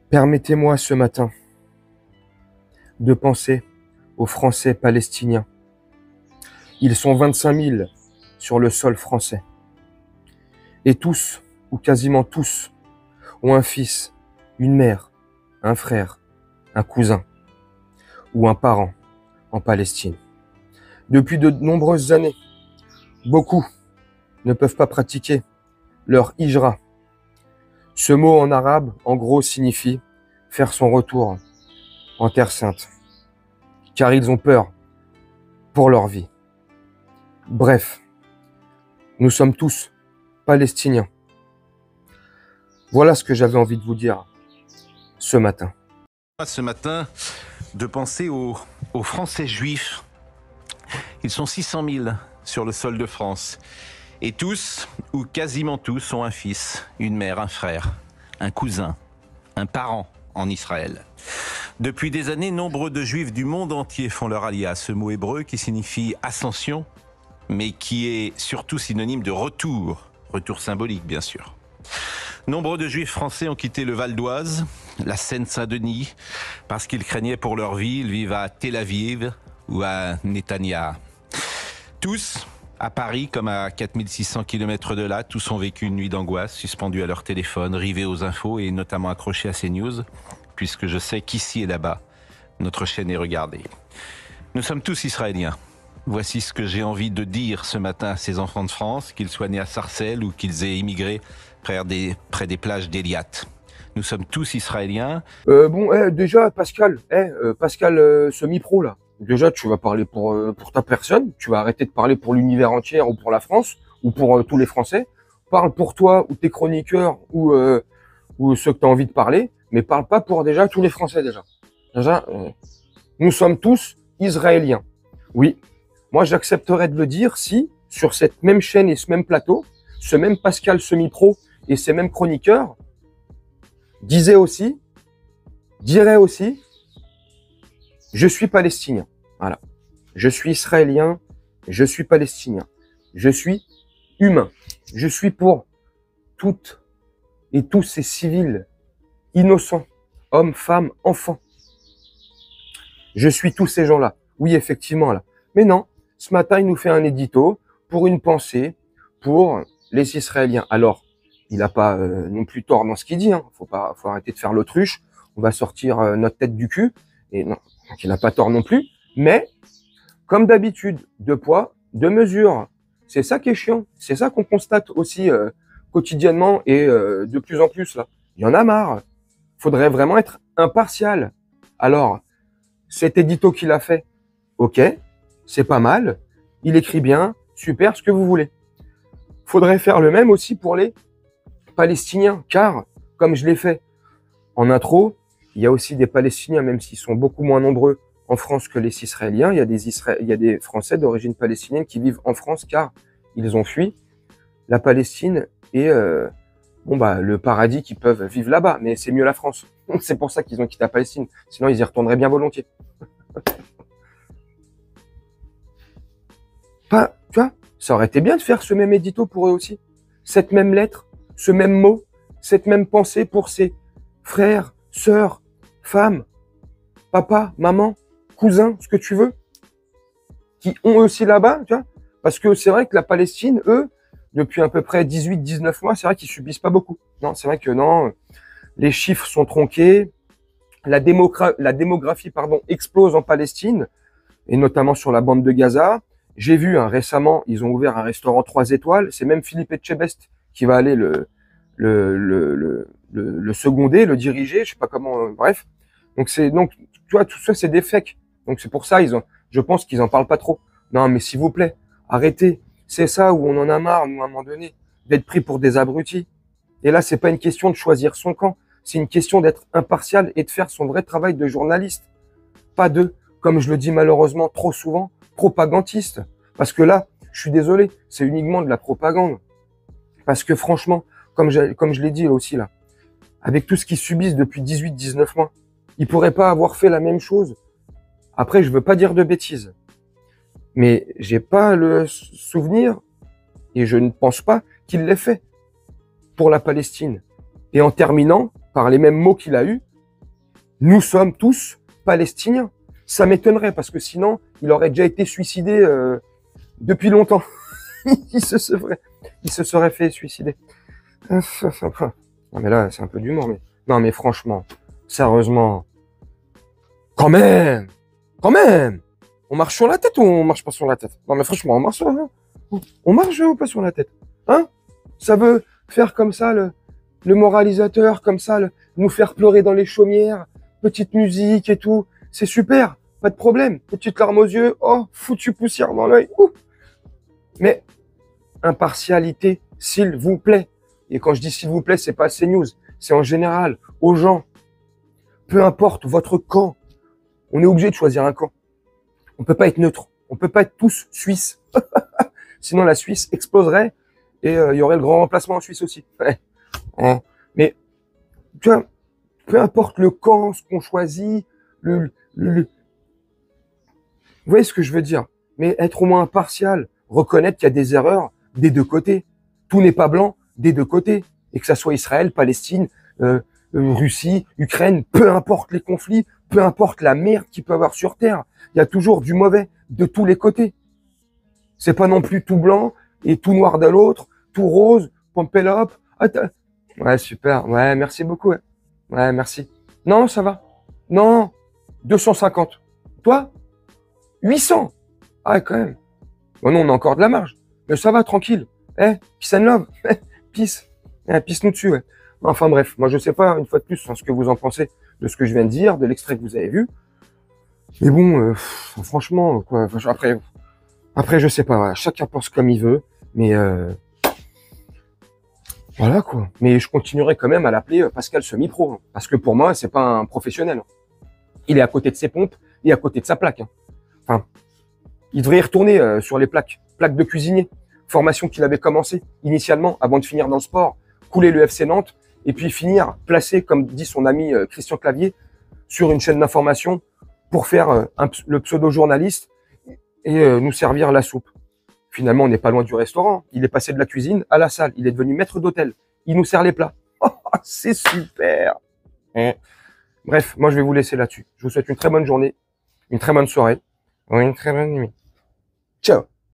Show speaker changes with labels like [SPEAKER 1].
[SPEAKER 1] Permettez-moi ce matin de penser aux Français palestiniens. Ils sont 25 000 sur le sol français. Et tous, ou quasiment tous, ont un fils, une mère, un frère, un cousin ou un parent en Palestine. Depuis de nombreuses années, beaucoup ne peuvent pas pratiquer leur hijra. Ce mot en arabe, en gros, signifie faire son retour en Terre Sainte, car ils ont peur pour leur vie. Bref, nous sommes tous palestiniens. Voilà ce que j'avais envie de vous dire ce matin.
[SPEAKER 2] Ce matin, de penser aux Français juifs. Ils sont 600 000 sur le sol de France. Et tous, ou quasiment tous, ont un fils, une mère, un frère, un cousin, un parent en Israël. Depuis des années, nombreux de juifs du monde entier font leur alia, ce mot hébreu qui signifie ascension, mais qui est surtout synonyme de retour, retour symbolique bien sûr. Nombreux de juifs français ont quitté le Val d'Oise, la Seine-Saint-Denis, parce qu'ils craignaient pour leur vie. Ils vivent à Tel Aviv ou à Netanya. Tous, à Paris comme à 4600 km de là, tous ont vécu une nuit d'angoisse, suspendus à leur téléphone, rivés aux infos et notamment accrochés à CNews, puisque je sais qu'ici et là-bas, notre chaîne est regardée. Nous sommes tous Israéliens. Voici ce que j'ai envie de dire ce matin à ces enfants de France, qu'ils soient nés à Sarcelles ou qu'ils aient immigré près des plages d'Eliat. Nous sommes tous Israéliens.
[SPEAKER 1] Déjà, Pascal, semi-pro, là. Déjà, tu vas parler pour ta personne. Tu vas arrêter de parler pour l'univers entier ou pour la France ou pour tous les Français. Parle pour toi ou tes chroniqueurs ou ceux que tu as envie de parler, mais parle pas pour déjà tous les Français déjà. Déjà, nous sommes tous Israéliens. Oui, moi j'accepterais de le dire si, sur cette même chaîne et ce même plateau, ce même Pascal semi-pro et ces mêmes chroniqueurs diraient aussi, je suis palestinien. Voilà. Je suis israélien, je suis palestinien. Je suis humain. Je suis pour toutes et tous ces civils innocents, hommes, femmes, enfants. Je suis tous ces gens-là. Oui, effectivement, là. Mais non, ce matin, il nous fait un édito pour une pensée pour les Israéliens. Alors, il n'a pas non plus tort dans ce qu'il dit. Hein. Faut arrêter de faire l'autruche. On va sortir notre tête du cul. Et non, donc il n'a pas tort non plus. Mais, comme d'habitude, deux poids, deux mesures. C'est ça qui est chiant. C'est ça qu'on constate aussi quotidiennement et de plus en plus là. Il y en a marre. Faudrait vraiment être impartial. Alors, cet édito qu'il a fait, ok, c'est pas mal. Il écrit bien, super, ce que vous voulez. Faudrait faire le même aussi pour les Palestiniens, car, comme je l'ai fait en intro, il y a aussi des Palestiniens, même s'ils sont beaucoup moins nombreux en France que les Israéliens. Il y a des Français d'origine palestinienne qui vivent en France car ils ont fui la Palestine et le paradis qu'ils peuvent vivre là-bas. Mais c'est mieux la France. C'est pour ça qu'ils ont quitté la Palestine. Sinon, ils y retourneraient bien volontiers. Pas, tu vois, ça aurait été bien de faire ce même édito pour eux aussi. Cette même lettre, ce même mot, cette même pensée pour ces frères, sœurs, femmes, papa, maman, cousins, ce que tu veux, qui ont aussi là-bas, tu vois. Parce que c'est vrai que la Palestine, eux, depuis à peu près 18-19 mois, c'est vrai qu'ils subissent pas beaucoup. Non, c'est vrai que non, les chiffres sont tronqués, la démographie, explose en Palestine, et notamment sur la bande de Gaza. J'ai vu récemment, ils ont ouvert un restaurant 3 étoiles. C'est même Philippe Etchebest qui va aller le seconder, le diriger, je sais pas comment. Bref, donc tu vois, tout ça c'est des fakes. Donc c'est pour ça je pense qu'ils en parlent pas trop. Non, mais s'il vous plaît, arrêtez. C'est ça où on en a marre, nous à un moment donné, d'être pris pour des abrutis. Et là, c'est pas une question de choisir son camp. C'est une question d'être impartial et de faire son vrai travail de journaliste. Pas de, comme je le dis malheureusement trop souvent, propagandiste. Parce que là, je suis désolé, c'est uniquement de la propagande. Parce que franchement, comme je l'ai dit aussi là, avec tout ce qu'ils subissent depuis 18-19 mois, ils pourraient pas avoir fait la même chose. Après, je veux pas dire de bêtises. Mais j'ai pas le souvenir, et je ne pense pas qu'il l'ait fait pour la Palestine. Et en terminant par les mêmes mots qu'il a eus Nous sommes tous palestiniens. Ça m'étonnerait parce que sinon, il aurait déjà été suicidé depuis longtemps. il se serait fait suicider. Non mais là, c'est un peu d'humour, mais non mais franchement, sérieusement, quand même, on marche sur la tête ou on marche pas sur la tête? Non mais franchement, on marche ou pas sur la tête? Hein? Ça veut faire comme ça le moralisateur, comme ça, nous faire pleurer dans les chaumières, petite musique et tout, c'est super, pas de problème, petite larme aux yeux, oh, foutu poussière dans l'œil, mais impartialité, s'il vous plaît. Et quand je dis s'il vous plaît, c'est pas à CNews, c'est en général, aux gens. Peu importe votre camp, on est obligé de choisir un camp. On peut pas être neutre, on peut pas être tous suisses. Sinon la Suisse exploserait et il y aurait le grand remplacement en Suisse aussi. Mais tu vois, peu importe le camp, ce qu'on choisit, vous voyez ce que je veux dire? Mais être au moins impartial, reconnaître qu'il y a des erreurs des deux côtés. Tout n'est pas blanc des deux côtés. Et que ça soit Israël, Palestine, Russie, Ukraine, peu importe les conflits, peu importe la merde qu'il peut y avoir sur Terre, il y a toujours du mauvais de tous les côtés. C'est pas non plus tout blanc et tout noir de l'autre, tout rose, pompelope. Ouais, super. Ouais, merci beaucoup. Ouais, merci. Non, ça va. Non, 250. Toi 800. Ah, quand même. Bon, non, on a encore de la marge. Mais ça va, tranquille. Peace and love. Peace. Peace nous dessus, ouais. Enfin bref, moi je sais pas, une fois de plus, ce que vous en pensez de ce que je viens de dire, de l'extrait que vous avez vu. Mais bon, franchement, quoi. Après, je sais pas, voilà, chacun pense comme il veut. Mais voilà, quoi. Mais je continuerai quand même à l'appeler Pascal Semi-Pro. Hein, parce que pour moi, c'est pas un professionnel. Il est à côté de ses pompes et à côté de sa plaque. Hein. Enfin, il devrait y retourner sur les plaques de cuisinier. Formation qu'il avait commencé initialement avant de finir dans le sport, couler le FC Nantes et puis finir placé, comme dit son ami Christian Clavier, sur une chaîne d'information pour faire le pseudo-journaliste et nous servir la soupe. Finalement, on n'est pas loin du restaurant. Il est passé de la cuisine à la salle. Il est devenu maître d'hôtel. Il nous sert les plats. Oh, c'est super. Bref, moi je vais vous laisser là-dessus. Je vous souhaite une très bonne journée, une très bonne soirée, une très bonne nuit. Ciao.